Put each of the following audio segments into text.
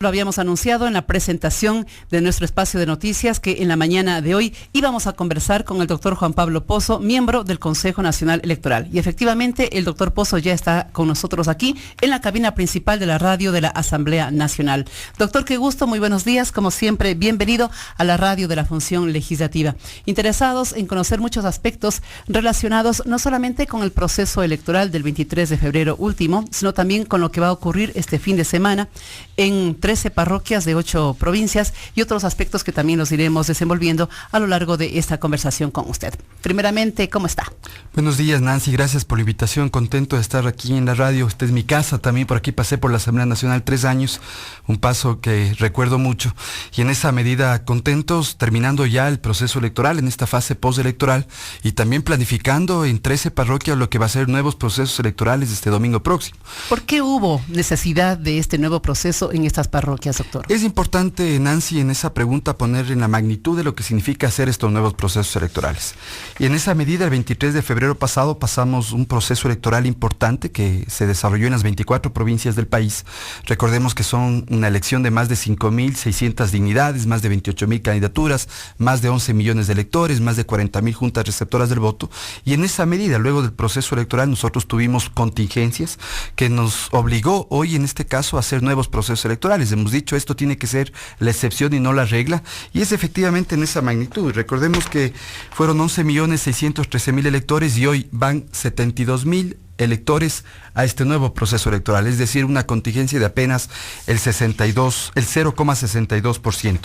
Lo habíamos anunciado en la presentación de nuestro espacio de noticias que en la mañana de hoy íbamos a conversar con el doctor Juan Pablo Pozo, miembro del Consejo Nacional Electoral. Y efectivamente el doctor Pozo ya está con nosotros aquí en la cabina principal de la radio de la Asamblea Nacional. Doctor, qué gusto, muy buenos días. Como siempre, bienvenido a la radio de la Función Legislativa. Interesados en conocer muchos aspectos relacionados no solamente con el proceso electoral del 23 de febrero último, sino también con lo que va a ocurrir este fin de semana en 13 parroquias de 8 provincias y otros aspectos que también los iremos desenvolviendo a lo largo de esta conversación con usted. Primeramente, ¿cómo está? Buenos días, Nancy, gracias por la invitación, contento de estar aquí en la radio. Esta es mi casa también, por aquí pasé por la Asamblea Nacional 3 años, un paso que recuerdo mucho, y en esa medida contentos, terminando ya el proceso electoral en esta fase postelectoral y también planificando en 13 parroquias lo que va a ser nuevos procesos electorales este domingo próximo. ¿Por qué hubo necesidad de este nuevo proceso en estas parroquias, doctor? Es importante, Nancy, en esa pregunta poner en la magnitud de lo que significa hacer estos nuevos procesos electorales. Y en esa medida, el 23 de febrero pasado pasamos un proceso electoral importante que se desarrolló en las 24 provincias del país. Recordemos que son una elección de más de 5.600 dignidades, más de 28.000 candidaturas, más de 11 millones de electores, más de 40.000 juntas receptoras del voto. Y en esa medida, luego del proceso electoral, nosotros tuvimos contingencias que nos obligó hoy, en este caso, a hacer nuevos procesos electorales. Hemos dicho, esto tiene que ser la excepción y no la regla, y es efectivamente en esa magnitud. Recordemos que fueron 11.613.000 electores y hoy van 72.000 electores a este nuevo proceso electoral, es decir, una contingencia de apenas el 0,62%.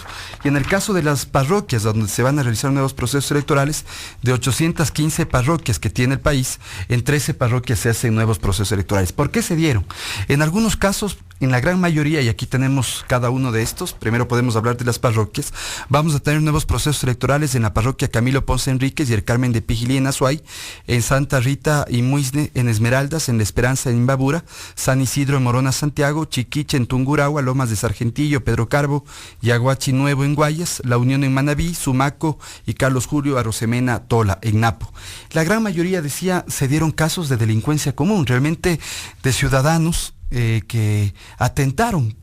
Y en el caso de las parroquias donde se van a realizar nuevos procesos electorales, de 815 parroquias que tiene el país, en 13 parroquias se hacen nuevos procesos electorales. ¿Por qué se dieron? En algunos casos, en la gran mayoría, y aquí tenemos cada uno de estos, primero podemos hablar de las parroquias, vamos a tener nuevos procesos electorales en la parroquia Camilo Ponce Enríquez y el Carmen de Pijilí en Azuay, en Santa Rita y Muisne en Esmeraldas, en La Esperanza en Imbabura, San Isidro en Morona, Santiago, Chiquiche en Tungurahua, Lomas de Sargentillo, Pedro Carbo, Yaguachi Nuevo en Guayas, La Unión en Manabí, Sumaco y Carlos Julio Arosemena Tola en Napo. La gran mayoría, decía, se dieron casos de delincuencia común, realmente de ciudadanos que atentaron,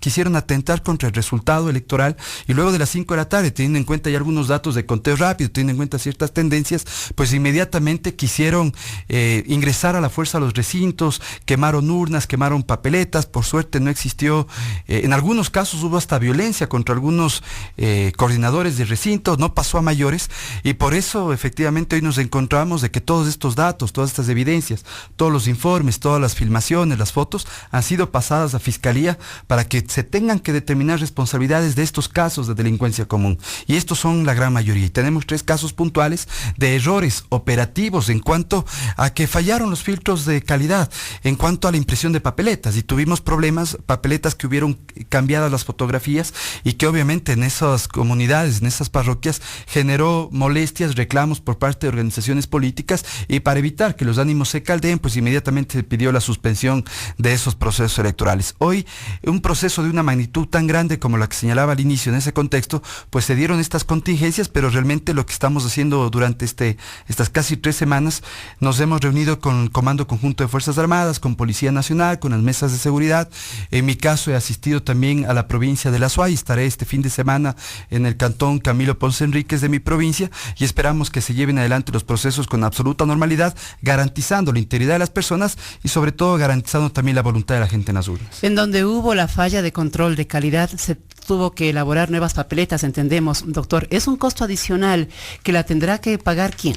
quisieron atentar contra el resultado electoral, y luego de las 5 de la tarde, teniendo en cuenta ya algunos datos de conteo rápido, teniendo en cuenta ciertas tendencias, pues inmediatamente quisieron ingresar a la fuerza a los recintos, quemaron urnas, quemaron papeletas. Por suerte no existió, en algunos casos hubo hasta violencia contra algunos coordinadores de recintos, no pasó a mayores, y por eso efectivamente hoy nos encontramos de que todos estos datos, todas estas evidencias, todos los informes, todas las filmaciones, las fotos, han sido pasadas a Fiscalía para que se tengan que determinar responsabilidades de estos casos de delincuencia común. Y estos son la gran mayoría. Y tenemos 3 casos puntuales de errores operativos en cuanto a que fallaron los filtros de calidad, en cuanto a la impresión de papeletas. Y tuvimos problemas, papeletas que hubieron cambiadas las fotografías y que obviamente en esas comunidades, en esas parroquias, generó molestias, reclamos por parte de organizaciones políticas, y para evitar que los ánimos se caldeen, pues inmediatamente se pidió la suspensión de esos procesos electorales. Hoy, un proceso de una magnitud tan grande como la que señalaba al inicio, en ese contexto, pues se dieron estas contingencias, pero realmente lo que estamos haciendo durante estas casi 3 semanas, nos hemos reunido con el Comando Conjunto de Fuerzas Armadas, con Policía Nacional, con las mesas de seguridad. En mi caso he asistido también a la provincia de La Azuay, estaré este fin de semana en el cantón Camilo Ponce Enríquez de mi provincia, y esperamos que se lleven adelante los procesos con absoluta normalidad, garantizando la integridad de las personas y sobre todo garantizando también la voluntad de la gente en las urnas. En donde hubo la falla de control de calidad, se tuvo que elaborar nuevas papeletas, entendemos, doctor. ¿Es un costo adicional que la tendrá que pagar quién?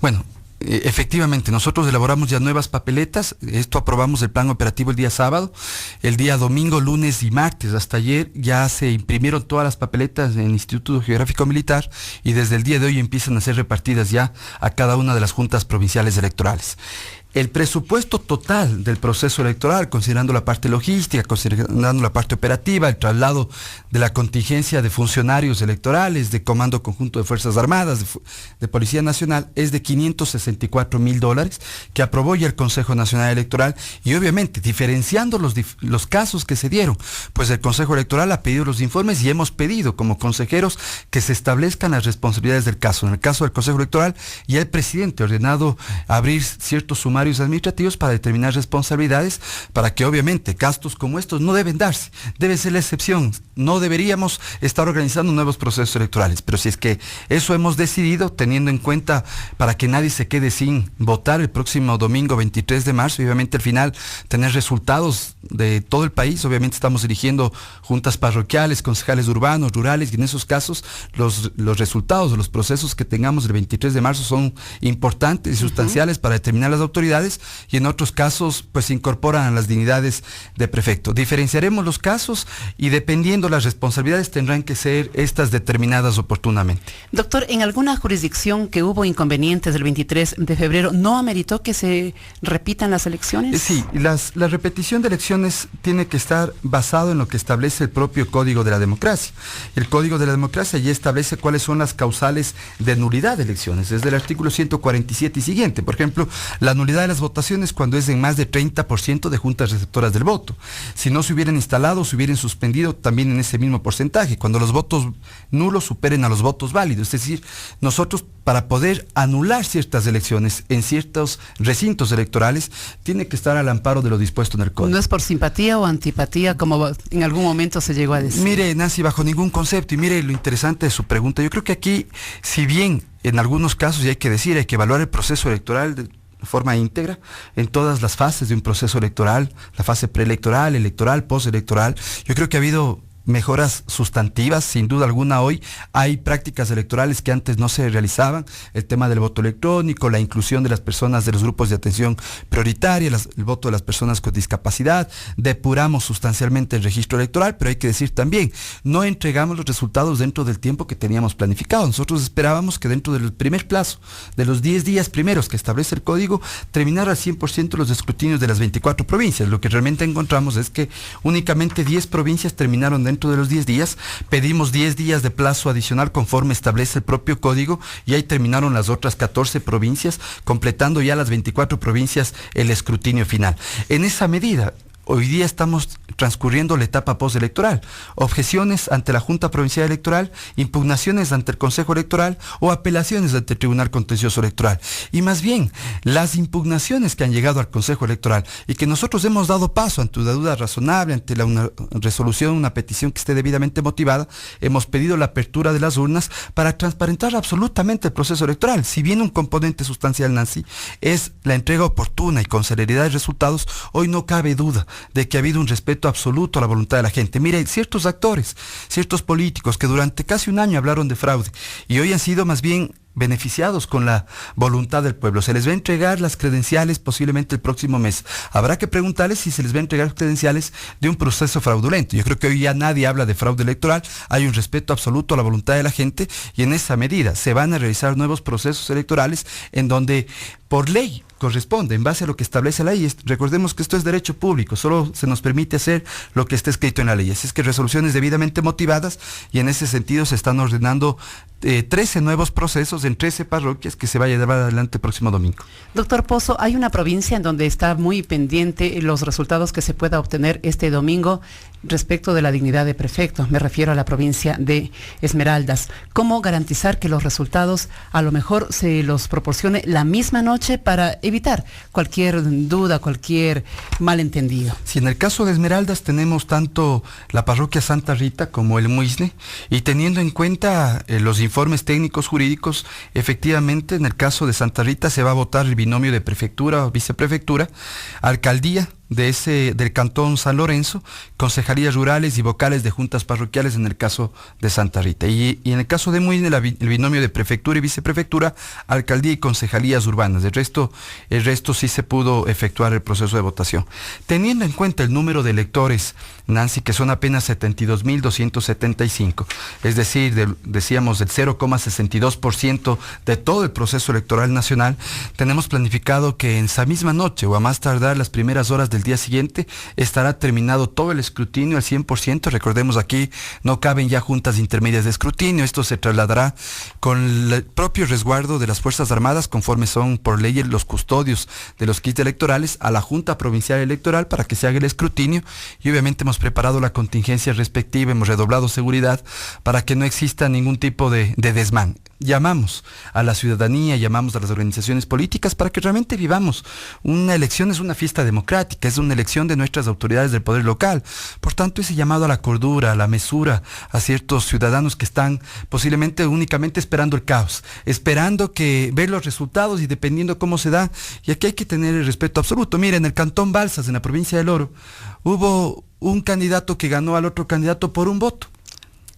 Bueno, efectivamente, nosotros elaboramos ya nuevas papeletas. Esto aprobamos el plan operativo el día sábado. El día domingo, lunes y martes, hasta ayer, ya se imprimieron todas las papeletas en el Instituto Geográfico Militar, y desde el día de hoy empiezan a ser repartidas ya a cada una de las juntas provinciales electorales. El presupuesto total del proceso electoral, considerando la parte logística, considerando la parte operativa, el traslado de la contingencia de funcionarios electorales, de Comando Conjunto de Fuerzas Armadas, de Policía Nacional, es de $564,000 que aprobó ya el Consejo Nacional Electoral, y obviamente diferenciando los casos que se dieron, pues el Consejo Electoral ha pedido los informes y hemos pedido como consejeros que se establezcan las responsabilidades del caso. En el caso del Consejo Electoral, ya el presidente ha ordenado abrir ciertos sumarios sumarios administrativos para determinar responsabilidades, para que obviamente gastos como estos no deben darse, debe ser la excepción. No deberíamos estar organizando nuevos procesos electorales, pero si es que eso hemos decidido, teniendo en cuenta para que nadie se quede sin votar el próximo domingo 23 de marzo, y obviamente al final tener resultados de todo el país. Obviamente estamos eligiendo juntas parroquiales, concejales urbanos, rurales, y en esos casos los resultados de los procesos que tengamos el 23 de marzo son importantes y sustanciales para determinar las autoridades, y en otros casos pues se incorporan a las dignidades de prefecto. Diferenciaremos los casos y dependiendo las responsabilidades tendrán que ser estas determinadas oportunamente. Doctor, ¿en alguna jurisdicción que hubo inconvenientes del 23 de febrero no ameritó que se repitan las elecciones? Sí, la repetición de elecciones tiene que estar basado en lo que establece el propio Código de la Democracia. El Código de la Democracia ya establece cuáles son las causales de nulidad de elecciones, desde el artículo 147 y siguiente. Por ejemplo, la nulidad de las votaciones cuando es en más de 30% de juntas receptoras del voto. Si no se hubieran instalado, se hubieran suspendido también en ese mismo porcentaje, cuando los votos nulos superen a los votos válidos. Es decir, nosotros para poder anular ciertas elecciones en ciertos recintos electorales, tiene que estar al amparo de lo dispuesto en el Código. ¿No es por simpatía o antipatía, como en algún momento se llegó a decir? Mire, Nancy, bajo ningún concepto, y mire lo interesante de su pregunta. Yo creo que aquí, si bien en algunos casos, y hay que decir, hay que evaluar el proceso electoral de forma íntegra, en todas las fases de un proceso electoral, la fase preelectoral, electoral, postelectoral, yo creo que ha habido mejoras sustantivas, sin duda alguna. Hoy hay prácticas electorales que antes no se realizaban, el tema del voto electrónico, la inclusión de las personas de los grupos de atención prioritaria, el voto de las personas con discapacidad. Depuramos sustancialmente el registro electoral, pero hay que decir también, no entregamos los resultados dentro del tiempo que teníamos planificado. Nosotros esperábamos que dentro del primer plazo, de los 10 días primeros que establece el código, terminara al 100% los escrutinios de las 24 provincias. Lo que realmente encontramos es que únicamente 10 provincias terminaron dentro de los 10 días, pedimos 10 días de plazo adicional conforme establece el propio código, y ahí terminaron las otras 14 provincias, completando ya las 24 provincias el escrutinio final. En esa medida, hoy día estamos transcurriendo la etapa postelectoral. Objeciones ante la Junta Provincial Electoral, impugnaciones ante el Consejo Electoral o apelaciones ante el Tribunal Contencioso Electoral. Y más bien, las impugnaciones que han llegado al Consejo Electoral y que nosotros hemos dado paso ante una duda razonable, ante una resolución, una petición que esté debidamente motivada, hemos pedido la apertura de las urnas para transparentar absolutamente el proceso electoral. Si bien un componente sustancial, Nancy, es la entrega oportuna y con celeridad de resultados, hoy no cabe duda de que ha habido un respeto absoluto a la voluntad de la gente. Mire, ciertos actores, ciertos políticos que durante casi un año hablaron de fraude y hoy han sido más bien beneficiados con la voluntad del pueblo. Se les va a entregar las credenciales posiblemente el próximo mes. Habrá que preguntarles si se les va a entregar credenciales de un proceso fraudulento. Yo creo que hoy ya nadie habla de fraude electoral, hay un respeto absoluto a la voluntad de la gente, y en esa medida se van a realizar nuevos procesos electorales en donde por ley corresponde, en base a lo que establece la ley. Recordemos que esto es derecho público, solo se nos permite hacer lo que está escrito en la ley. Así es que resoluciones debidamente motivadas, y en ese sentido se están ordenando 13 nuevos procesos en 13 parroquias que se vaya a llevar adelante el próximo domingo. Doctor Pozo, hay una provincia en donde está muy pendiente los resultados que se pueda obtener este domingo respecto de la dignidad de prefecto. Me refiero a la provincia de Esmeraldas. ¿Cómo garantizar que los resultados a lo mejor se los proporcione la misma noche para evitar cualquier duda, cualquier malentendido? Si en el caso de Esmeraldas tenemos tanto la parroquia Santa Rita como el Muisne, y teniendo en cuenta los informes técnicos jurídicos, efectivamente en el caso de Santa Rita se va a votar el binomio de prefectura o viceprefectura, alcaldía del Cantón San Lorenzo, concejalías rurales y vocales de juntas parroquiales en el caso de Santa Rita. Y en el caso de Muisne, el binomio de prefectura y viceprefectura, alcaldía y concejalías urbanas. El resto sí se pudo efectuar el proceso de votación. Teniendo en cuenta el número de electores, Nancy, que son apenas 72.275, es decir, decíamos del 0,62% de todo el proceso electoral nacional, tenemos planificado que en esa misma noche o a más tardar las primeras horas del día siguiente estará terminado todo el escrutinio al 100%. Recordemos, aquí no caben ya juntas intermedias de escrutinio. Esto se trasladará con el propio resguardo de las Fuerzas Armadas, conforme son por ley los custodios de los kits electorales, a la Junta Provincial Electoral para que se haga el escrutinio, y obviamente hemos preparado la contingencia respectiva, hemos redoblado seguridad para que no exista ningún tipo de desmán. llamamos a la ciudadanía, llamamos a las organizaciones políticas para que realmente vivamos. Una elección es una fiesta democrática, es una elección de nuestras autoridades del poder local. Por tanto, ese llamado a la cordura, a la mesura, a ciertos ciudadanos que están posiblemente únicamente esperando el caos, esperando que ver los resultados y dependiendo cómo se da. Y aquí hay que tener el respeto absoluto. Miren, en el Cantón Balsas, en la provincia del Oro, hubo un candidato que ganó al otro candidato por un voto.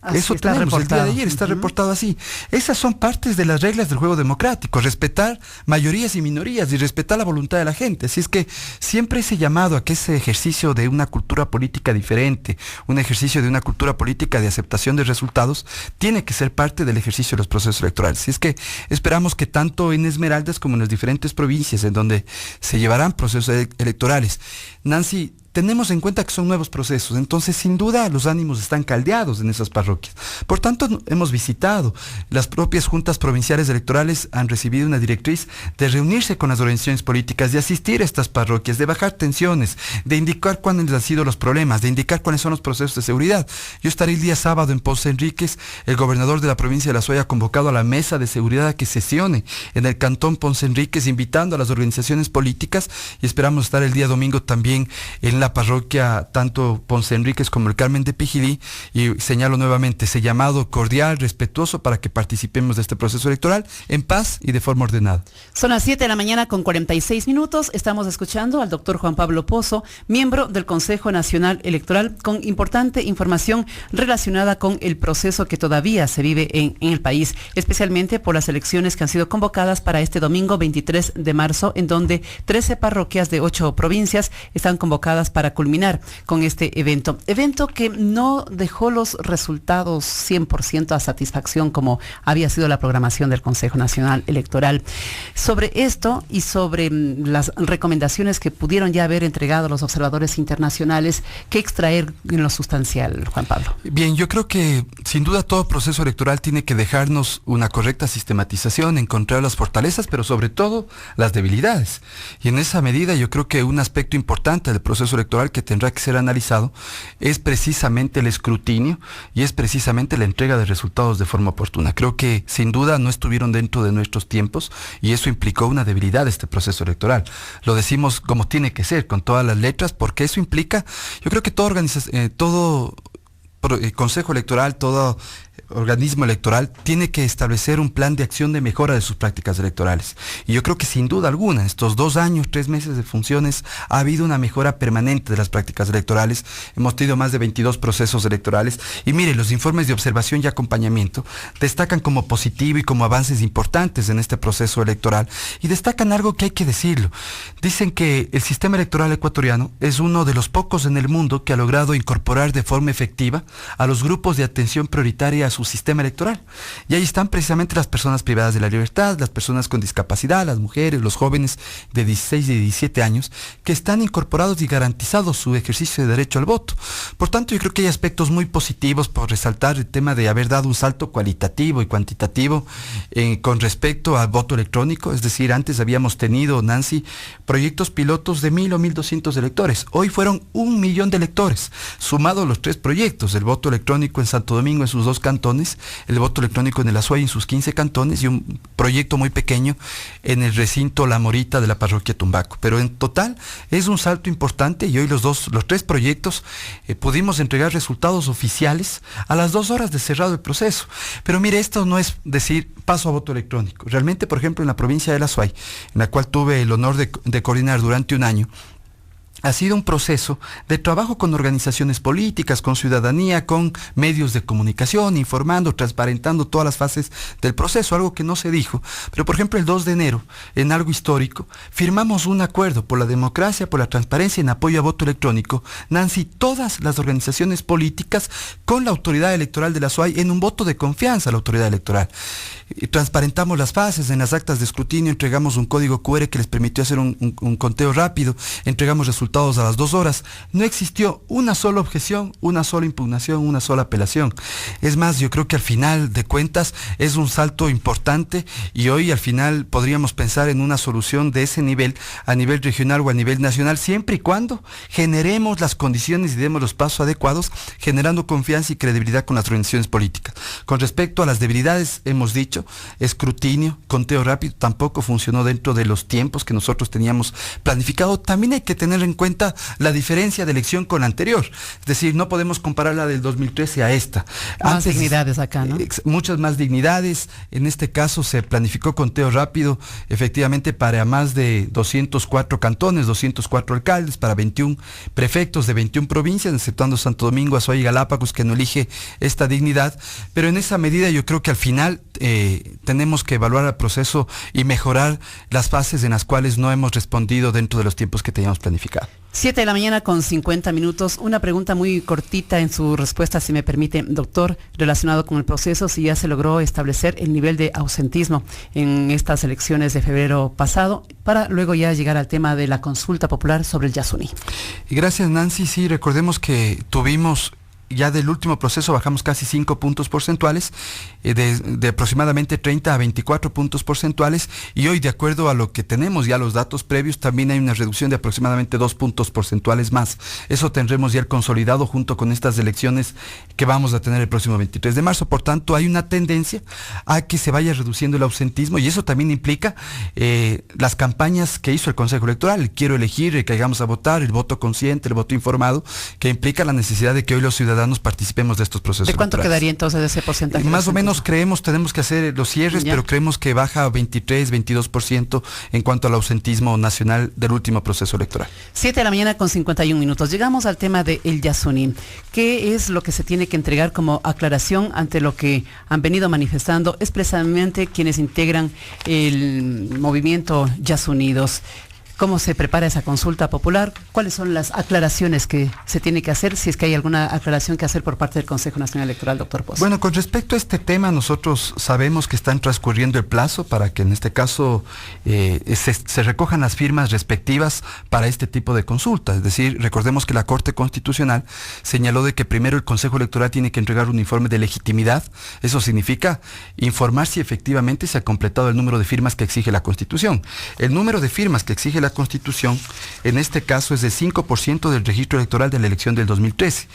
Así eso está tenemos reportado. el día de ayer, está reportado así. Esas son partes de las reglas del juego democrático, respetar mayorías y minorías y respetar la voluntad de la gente. Así es que siempre ese llamado a que ese ejercicio de una cultura política diferente, un ejercicio de una cultura política de aceptación de resultados, tiene que ser parte del ejercicio de los procesos electorales. Así es que esperamos que tanto en Esmeraldas como en las diferentes provincias en donde se llevarán procesos electorales, Nancy, tenemos en cuenta que son nuevos procesos, entonces sin duda los ánimos están caldeados en esas parroquias. Por tanto, hemos visitado, las propias juntas provinciales electorales han recibido una directriz de reunirse con las organizaciones políticas, de asistir a estas parroquias, de bajar tensiones, de indicar cuáles han sido los problemas, de indicar cuáles son los procesos de seguridad. Yo estaré el día sábado en Ponce Enríquez, el gobernador de la provincia de La Suay ha convocado a la mesa de seguridad a que sesione en el cantón Ponce Enríquez, invitando a las organizaciones políticas, y esperamos estar el día domingo también en la parroquia, tanto Ponce Enríquez como el Carmen de Pijilí, y señalo nuevamente ese llamado cordial, respetuoso, para que participemos de este proceso electoral en paz y de forma ordenada. Son las 7 de la mañana con 46 minutos, estamos escuchando al doctor Juan Pablo Pozo, miembro del Consejo Nacional Electoral, con importante información relacionada con el proceso que todavía se vive en el país, especialmente por las elecciones que han sido convocadas para este domingo 23 de marzo, en donde 13 parroquias de 8 provincias están convocadas para culminar con este evento que no dejó los resultados 100% a satisfacción como había sido la programación del Consejo Nacional Electoral. Sobre esto y sobre las recomendaciones que pudieron ya haber entregado los observadores internacionales, ¿qué extraer en lo sustancial, Juan Pablo? Bien, yo creo que sin duda todo proceso electoral tiene que dejarnos una correcta sistematización, encontrar las fortalezas, pero sobre todo las debilidades. Y en esa medida yo creo que un aspecto importante del proceso electoral que tendrá que ser analizado es precisamente el escrutinio y es precisamente la entrega de resultados de forma oportuna. Creo que sin duda no estuvieron dentro de nuestros tiempos y eso implicó una debilidad de este proceso electoral. Lo decimos como tiene que ser, con todas las letras, porque eso implica, yo creo que todo consejo electoral, todo organismo electoral tiene que establecer un plan de acción de mejora de sus prácticas electorales. Y yo creo que sin duda alguna, en estos 2 años, 3 meses de funciones, ha habido una mejora permanente de las prácticas electorales. Hemos tenido más de 22 procesos electorales. Y mire, los informes de observación y acompañamiento destacan como positivo y como avances importantes en este proceso electoral. Y destacan algo que hay que decirlo. Dicen que el sistema electoral ecuatoriano es uno de los pocos en el mundo que ha logrado incorporar de forma efectiva a los grupos de atención prioritaria a su sistema electoral. Y ahí están precisamente las personas privadas de la libertad, las personas con discapacidad, las mujeres, los jóvenes de 16 y 17 años, que están incorporados y garantizados su ejercicio de derecho al voto. Por tanto, yo creo que hay aspectos muy positivos por resaltar el tema de haber dado un salto cualitativo y cuantitativo con respecto al voto electrónico. Es decir, antes habíamos tenido, Nancy, proyectos pilotos de 1,000 o 1,200 electores. Hoy fueron 1,000,000 de electores, sumados los 3 proyectos, el voto electrónico en Santo Domingo en sus 2 cantones, el voto electrónico en el Azuay en sus 15 cantones y un proyecto muy pequeño en el recinto La Morita de la parroquia Tumbaco. Pero en total es un salto importante y hoy los 3 proyectos pudimos entregar resultados oficiales a las 2 horas de cerrado el proceso. Pero mire, esto no es decir paso a voto electrónico. Realmente, por ejemplo, en la provincia del Azuay, en la cual tuve el honor de coordinar durante un año, ha sido un proceso de trabajo con organizaciones políticas, con ciudadanía, con medios de comunicación, informando, transparentando todas las fases del proceso, algo que no se dijo. Pero, por ejemplo, el 2 de enero, en algo histórico, firmamos un acuerdo por la democracia, por la transparencia en apoyo a voto electrónico. Nancy, todas las organizaciones políticas con la autoridad electoral de la SUAY en un voto de confianza a la autoridad electoral. Transparentamos las fases, en las actas de escrutinio entregamos un código QR que les permitió hacer un conteo rápido, entregamos resultados resultados a las 2 horas. No existió una sola objeción, una sola impugnación, una sola apelación. Es más, yo creo que al final de cuentas es un salto importante y hoy al final podríamos pensar en una solución de ese nivel, a nivel regional o a nivel nacional, siempre y cuando generemos las condiciones y demos los pasos adecuados, generando confianza y credibilidad con las organizaciones políticas. Con respecto a las debilidades, hemos dicho, escrutinio, conteo rápido, tampoco funcionó dentro de los tiempos que nosotros teníamos planificado. También hay que tener en cuenta la diferencia de elección con la anterior. Es decir, no podemos comparar la del 2013 a esta. Más dignidades acá, ¿no? Muchas más dignidades. En este caso se planificó conteo rápido, efectivamente, para más de 204 cantones, 204 alcaldes, para 21 prefectos de 21 provincias, exceptuando Santo Domingo, Azuay y Galápagos, que no elige esta dignidad. Pero en esa medida yo creo que al final tenemos que evaluar el proceso y mejorar las fases en las cuales no hemos respondido dentro de los tiempos que teníamos planificado. 7 de la mañana con 50 minutos. Una pregunta muy cortita en su respuesta, si me permite, doctor, relacionado con el proceso, si ya se logró establecer el nivel de ausentismo en estas elecciones de febrero pasado, para luego ya llegar al tema de la consulta popular sobre el Yasuní. Y gracias, Nancy. Sí, recordemos que tuvimos... Ya del último proceso bajamos casi 5 puntos porcentuales, de aproximadamente 30 a 24 puntos porcentuales, y hoy, de acuerdo a lo que tenemos ya los datos previos, también hay una reducción de aproximadamente 2 puntos porcentuales más. Eso tendremos ya el consolidado junto con estas elecciones que vamos a tener el próximo 23 de marzo. Por tanto, hay una tendencia a que se vaya reduciendo el ausentismo, y eso también implica las campañas que hizo el Consejo Electoral, el quiero elegir, el que vayamos a votar, el voto consciente, el voto informado, que implica la necesidad de que hoy los ciudadanos participemos de estos procesos. ¿De cuánto electorales quedaría entonces ese porcentaje? Más o menos tenemos que hacer los cierres, pero creemos que baja a 23, 22% en cuanto al ausentismo nacional del último proceso electoral. 7 de la mañana con 51 minutos. Llegamos al tema del Yasuní. ¿Qué es lo que se tiene que entregar como aclaración ante lo que han venido manifestando expresamente quienes integran el movimiento Yasunidos? ¿Cómo se prepara esa consulta popular? ¿Cuáles son las aclaraciones que se tiene que hacer, si es que hay alguna aclaración que hacer por parte del Consejo Nacional Electoral, doctor Pozo? Bueno, con respecto a este tema, nosotros sabemos que están transcurriendo el plazo para que en este caso se recojan las firmas respectivas para este tipo de consulta. Es decir, recordemos que la Corte Constitucional señaló de que primero el Consejo Electoral tiene que entregar un informe de legitimidad. Eso significa informar si efectivamente se ha completado el número de firmas que exige la Constitución. El número de firmas que exige la Constitución, en este caso, es de 5% del registro electoral de la elección del 2013.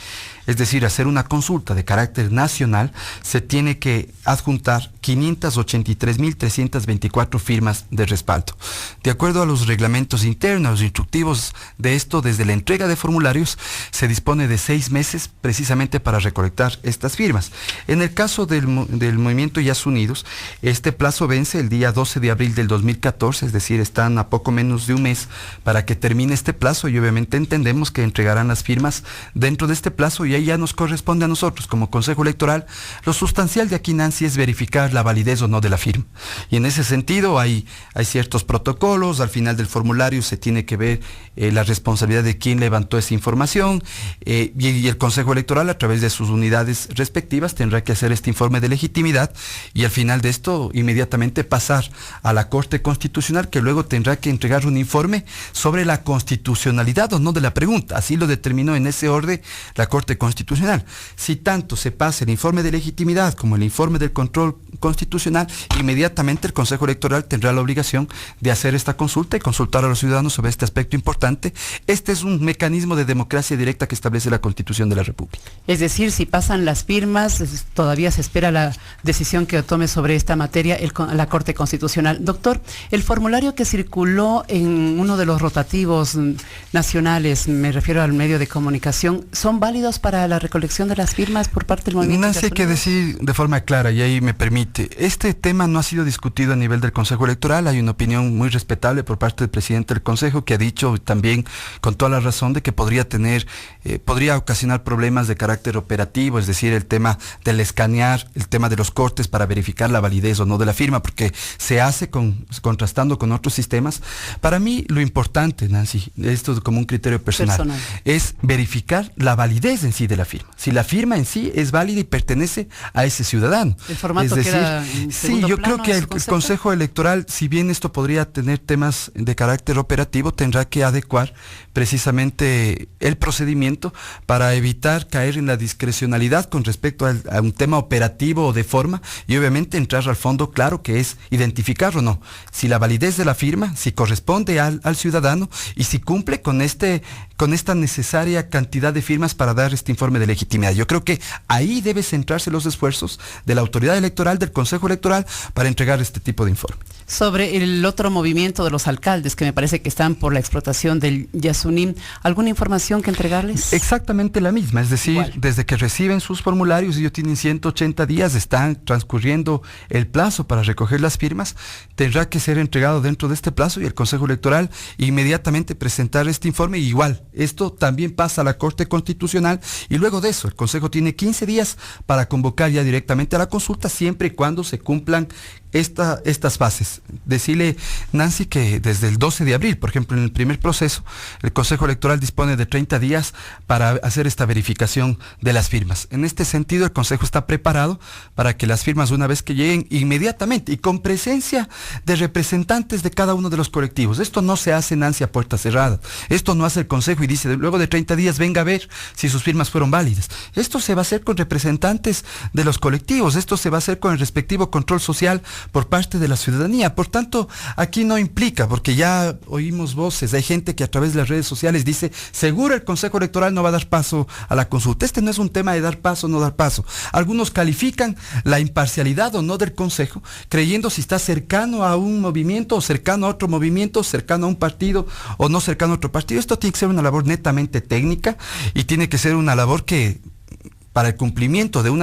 Es decir, hacer una consulta de carácter nacional, se tiene que adjuntar 583.324 firmas de respaldo. De acuerdo a los reglamentos internos, los instructivos de esto, desde la entrega de formularios, se dispone de 6 meses precisamente para recolectar estas firmas. En el caso del movimiento Yasunidos, este plazo vence el día 12 de abril del 2014, es decir, están a poco menos de un mes para que termine este plazo, y obviamente entendemos que entregarán las firmas dentro de este plazo, y ahí ya nos corresponde a nosotros como Consejo Electoral. Lo sustancial de aquí, Nancy, es verificar la validez o no de la firma, y en ese sentido hay ciertos protocolos. Al final del formulario se tiene que ver la responsabilidad de quién levantó esa información, y el Consejo Electoral, a través de sus unidades respectivas, tendrá que hacer este informe de legitimidad, y al final de esto inmediatamente pasar a la Corte Constitucional, que luego tendrá que entregar un informe sobre la constitucionalidad o no de la pregunta. Así lo determinó en ese orden la Corte Constitucional. Si tanto se pasa el informe de legitimidad como el informe del control constitucional, inmediatamente el Consejo Electoral tendrá la obligación de hacer esta consulta y consultar a los ciudadanos sobre este aspecto importante. Este es un mecanismo de democracia directa que establece la Constitución de la República. Es decir, si pasan las firmas, todavía se espera la decisión que tome sobre esta materia la Corte Constitucional. Doctor, el formulario que circuló en uno de los rotativos nacionales, me refiero al medio de comunicación, ¿son válidos para la recolección de las firmas por parte del movimiento? Nancy, hay que decir de forma clara, y ahí me permite, este tema no ha sido discutido a nivel del Consejo Electoral. Hay una opinión muy respetable por parte del presidente del Consejo, que ha dicho también con toda la razón de que podría ocasionar problemas de carácter operativo, es decir, el tema del escanear, el tema de los cortes para verificar la validez o no de la firma, porque se hace contrastando con otros sistemas. Para mí lo importante, Nancy, esto como un criterio personal, es verificar la validez en sí de la firma. Si la firma en sí es válida y pertenece a ese ciudadano. El formato es decir, queda en sí, yo creo que el concepto. Consejo Electoral, si bien esto podría tener temas de carácter operativo, tendrá que adecuar precisamente el procedimiento para evitar caer en la discrecionalidad con respecto a un tema operativo o de forma, y obviamente entrar al fondo claro, que es identificar o no si la validez de la firma, si corresponde al ciudadano y si cumple con esta necesaria cantidad de firmas para dar este informe de legitimidad. Yo creo que ahí debe centrarse los esfuerzos de la autoridad electoral, del Consejo Electoral, para entregar este tipo de informe. Sobre el otro movimiento de los alcaldes, que me parece que están por la explotación del Yasuní, ¿alguna información que entregarles? Exactamente la misma, es decir, Igual. Desde que reciben sus formularios, ellos tienen 180 días, están transcurriendo el plazo para recoger las firmas, tendrá que ser entregado dentro de este plazo y el Consejo Electoral inmediatamente presentar este informe. Y igual, esto también pasa a la Corte Constitucional y luego de eso el Consejo tiene 15 días para convocar ya directamente a la consulta, siempre y cuando se cumplan estas fases. Decirle, Nancy, que desde el 12 de abril, por ejemplo, en el primer proceso, el Consejo Electoral dispone de 30 días para hacer esta verificación de las firmas. En este sentido, el Consejo está preparado para que las firmas, una vez que lleguen, inmediatamente y con presencia de representantes de cada uno de los colectivos. Esto no se hace, Nancy, a puerta cerrada. Esto no hace el Consejo y dice, luego de 30 días venga a ver si sus firmas fueron válidas. Esto se va a hacer con representantes de los colectivos. Esto se va a hacer con el respectivo control social por parte de la ciudadanía. Por tanto, aquí no implica, porque ya oímos voces, hay gente que a través de las redes sociales dice, seguro el Consejo Electoral no va a dar paso a la consulta. Este no es un tema de dar paso o no dar paso. Algunos califican la imparcialidad o no del Consejo, creyendo si está cercano a un movimiento o cercano a otro movimiento, cercano a un partido o no cercano a otro partido. Esto tiene que ser una labor netamente técnica y tiene que ser una labor que, para el cumplimiento de un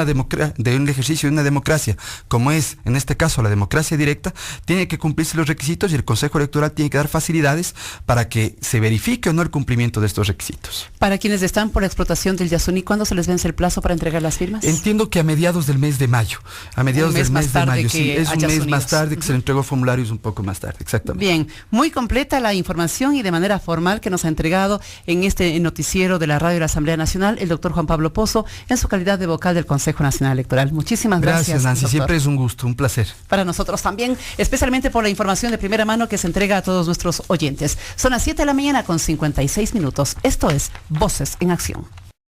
ejercicio de una democracia, como es en este caso la democracia directa, tiene que cumplirse los requisitos y el Consejo Electoral tiene que dar facilidades para que se verifique o no el cumplimiento de estos requisitos. Para quienes están por la explotación del Yasuní, ¿cuándo se les vence el plazo para entregar las firmas? Entiendo que a mediados del mes de mayo. A mediados del mes de mayo, sí. Es un mes más tarde que se le entregó formularios un poco más tarde, exactamente. Bien, muy completa la información y de manera formal que nos ha entregado en este noticiero de la Radio de la Asamblea Nacional el doctor Juan Pablo Pozo, en su calidad de vocal del Consejo Nacional Electoral. Muchísimas gracias. Gracias, Nancy. Doctor. Siempre es un gusto, un placer. Para nosotros también, especialmente por la información de primera mano que se entrega a todos nuestros oyentes. Son las 7 de la mañana con 56 minutos. Esto es Voces en Acción.